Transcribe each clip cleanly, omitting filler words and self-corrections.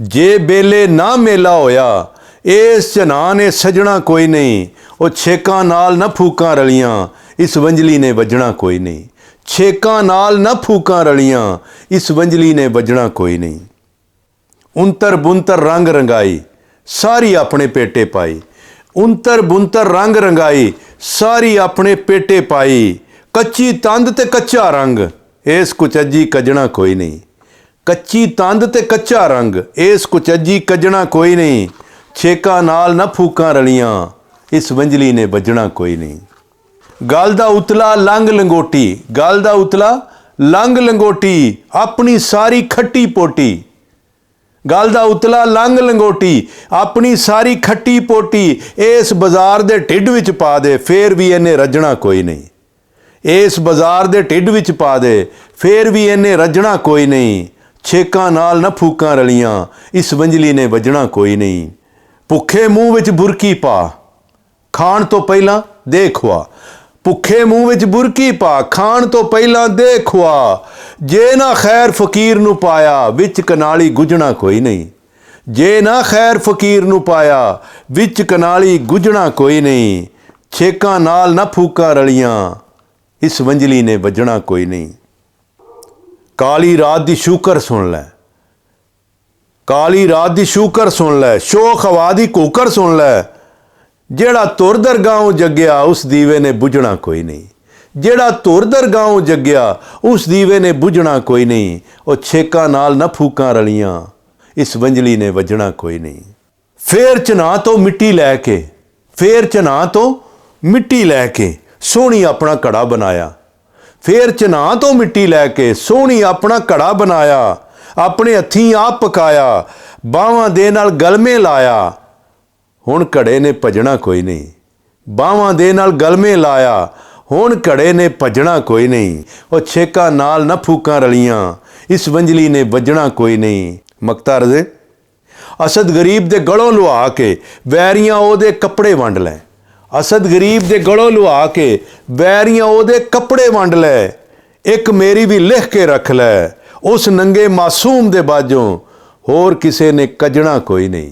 ਜੇ ਬੇਲੇ ਨਾ ਮੇਲਾ ਹੋਇਆ ਇਸ ਝਨਾ ਨੇ ਸਜਣਾ ਕੋਈ ਨਹੀਂ। ਉਹ ਛੇਕਾਂ ਨਾਲ ਨਾ ਫੂਕਾਂ ਰਲੀਆਂ ਇਸ ਵੰਜਲੀ ਨੇ ਵੱਜਣਾ ਕੋਈ ਨਹੀਂ। ਛੇਕਾਂ ਨਾਲ ਨਾ ਫੂਕਾਂ ਰਲੀਆਂ ਇਸ ਵੰਜਲੀ ਨੇ ਵੱਜਣਾ ਕੋਈ ਨਹੀਂ। ਉੰਤਰ ਬੁੰਤਰ ਰੰਗ ਰੰਗਾਈ ਸਾਰੀ ਆਪਣੇ ਪੇਟੇ ਪਾਈ। ਉੰਤਰ ਬੁੰਤਰ ਰੰਗ ਰੰਗਾਈ ਸਾਰੀ ਆਪਣੇ ਪੇਟੇ ਪਾਈ। ਕੱਚੀ ਤੰਦ ਤੇ ਕੱਚਾ ਰੰਗ ਇਸ ਕੁਚੱਜੀ ਕੱਜਣਾ ਕੋਈ ਨਹੀਂ। ਕੱਚੀ ਤੰਦ ਤੇ ਕੱਚਾ ਰੰਗ ਇਸ ਕੁਚੱਜੀ ਕੱਜਣਾ ਕੋਈ ਨਹੀਂ। ਛੇਕਾਂ ਨਾਲ ਨਾ ਫੂਕਾਂ ਰਲੀਆਂ ਇਸ ਵੰਜਲੀ ਨੇ ਵੱਜਣਾ ਕੋਈ ਨਹੀਂ। ਗਲ ਦਾ ਉਤਲਾ ਲੰਗ ਲੰਗੋਟੀ ਗਲ ਦਾ ਉਤਲਾ ਲੰਗ ਲੰਗੋਟੀ ਆਪਣੀ ਸਾਰੀ ਖੱਟੀ ਪੋਟੀ। ਗਲ ਦਾ ਉਤਲਾ ਲੰਗ ਲੰਗੋਟੀ ਆਪਣੀ ਸਾਰੀ ਖੱਟੀ ਪੋਟੀ ਇਸ ਬਾਜ਼ਾਰ ਦੇ ਢਿੱਡ ਵਿੱਚ ਪਾ ਦੇ ਫੇਰ ਵੀ ਇਹਨੇ ਰੱਜਣਾ ਕੋਈ ਨਹੀਂ। ਇਸ ਬਾਜ਼ਾਰ ਦੇ ਢਿੱਡ ਵਿੱਚ ਪਾ ਦੇ ਫੇਰ ਵੀ ਇਹਨੇ ਰੱਜਣਾ ਕੋਈ ਨਹੀਂ। ਛੇਕਾਂ ਨਾਲ ਨਾ ਫੂਕਾਂ ਰਲੀਆਂ ਇਸ ਵੰਜਲੀ ਨੇ ਵੱਜਣਾ ਕੋਈ ਨਹੀਂ। ਭੁੱਖੇ ਮੂੰਹ ਵਿੱਚ ਬੁਰਕੀ ਪਾ ਖਾਣ ਤੋਂ ਪਹਿਲਾਂ ਦੇ ਖਵਾ। ਭੁੱਖੇ ਮੂੰਹ ਵਿੱਚ ਬੁਰਕੀ ਪਾ ਖਾਣ ਤੋਂ ਪਹਿਲਾਂ ਦੇ ਖਵਾ। ਜੇ ਨਾ ਖੈਰ ਫਕੀਰ ਨੂੰ ਪਾਇਆ ਵਿੱਚ ਕਨਾਲੀ ਗੁੱਝਣਾ ਕੋਈ ਨਹੀਂ। ਜੇ ਨਾ ਖੈਰ ਫਕੀਰ ਨੂੰ ਪਾਇਆ ਵਿੱਚ ਕਨਾਲੀ ਗੁੱਝਣਾ ਕੋਈ ਨਹੀਂ। ਛੇਕਾਂ ਨਾਲ ਨਾ ਫੂਕਾਂ ਰਲੀਆਂ ਇਸ ਵੰਜਲੀ ਨੇ ਵੱਜਣਾ ਕੋਈ ਨਹੀਂ। ਕਾਲੀ ਰਾਤ ਦੀ ਸ਼ੂਕਰ ਸੁਣ ਲੈ ਕਾਲੀ ਰਾਤ ਦੀ ਸ਼ੂਕਰ ਸੁਣ ਲੈ ਸ਼ੋਖ ਹਵਾ ਦੀ ਕੋਕਰ ਸੁਣ ਲੈ। ਜਿਹੜਾ ਧੁਰ ਦਰਗਾਹੋਂ ਜੱਗਿਆ ਉਸ ਦੀਵੇ ਨੇ ਬੁਝਣਾ ਕੋਈ ਨਹੀਂ। ਜਿਹੜਾ ਧੁਰ ਦਰਗਾਹੋਂ ਜੱਗਿਆ ਉਸ ਦੀਵੇ ਨੇ ਬੁਝਣਾ ਕੋਈ ਨਹੀਂ। ਉਹ ਛੇਕਾਂ ਨਾਲ ਨਾ ਫੂਕਾਂ ਰਲੀਆਂ ਇਸ ਵੰਜਲੀ ਨੇ ਵੱਜਣਾ ਕੋਈ ਨਹੀਂ। ਫੇਰ ਝਨਾ ਤੋਂ ਮਿੱਟੀ ਲੈ ਕੇ ਫੇਰ ਝਨਾ ਤੋਂ ਮਿੱਟੀ ਲੈ ਕੇ ਸੋਹਣੀ ਆਪਣਾ ਘੜਾ ਬਣਾਇਆ। ਫੇਰ ਝਨਾ ਤੋਂ ਮਿੱਟੀ ਲੈ ਕੇ ਸੋਹਣੀ ਆਪਣਾ ਘੜਾ ਬਣਾਇਆ। ਆਪਣੇ ਹੱਥੀਂ ਆਪ ਪਕਾਇਆ ਬਾਹਾਂ ਦੇ ਨਾਲ ਗਲਮੇ ਲਾਇਆ। ਹੁਣ ਘੜੇ ਨੇ ਭੱਜਣਾ ਕੋਈ ਨਹੀਂ। ਬਾਹਾਂ ਦੇ ਨਾਲ ਗਲਮੇ ਲਾਇਆ ਹੁਣ ਘੜੇ ਨੇ ਭੱਜਣਾ ਕੋਈ ਨਹੀਂ। ਉਹ ਛੇਕਾਂ ਨਾਲ ਨਾ ਫੂਕਾਂ ਰਲੀਆਂ ਇਸ ਵੰਜਲੀ ਨੇ ਵੱਜਣਾ ਕੋਈ ਨਹੀਂ। ਮਕਤਾ ਰਜ਼ੇ ਅਸਦ ਗਰੀਬ ਦੇ ਗਲੋਂ ਲੁਹਾ ਕੇ ਵੈਰੀਆਂ ਉਹਦੇ ਕੱਪੜੇ ਵੰਡ ਲੈ। ਅਸਦ ਗਰੀਬ ਦੇ ਗਲੋਂ ਲੁਹਾ ਕੇ ਵੈਰੀਆਂ ਉਹਦੇ ਕੱਪੜੇ ਵੰਡ ਲੈ। ਇੱਕ ਮੇਰੀ ਵੀ ਲਿਖ ਕੇ ਰੱਖ ਲੈ ਉਸ ਨੰਗੇ ਮਾਸੂਮ ਦੇ ਬਾਝੋਂ ਹੋਰ ਕਿਸੇ ਨੇ ਕੱਜਣਾ ਕੋਈ ਨਹੀਂ।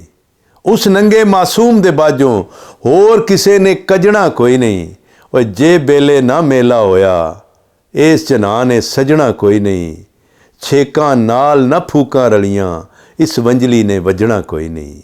ਉਸ ਨੰਗੇ ਮਾਸੂਮ ਦੇ ਬਾਝੋਂ ਹੋਰ ਕਿਸੇ ਨੇ ਕੱਜਣਾ ਕੋਈ ਨਹੀਂ। ਉਹ ਜੇ ਬੇਲੇ ਨਾ ਮੇਲਾ ਹੋਇਆ ਇਸ ਝਨਾ ਨੇ ਸਜਣਾ ਕੋਈ ਨਹੀਂ। ਛੇਕਾਂ ਨਾਲ ਨਾ ਫੂਕਾਂ ਰਲੀਆਂ ਇਸ ਵੰਜਲੀ ਨੇ ਵੱਜਣਾ ਕੋਈ ਨਹੀਂ।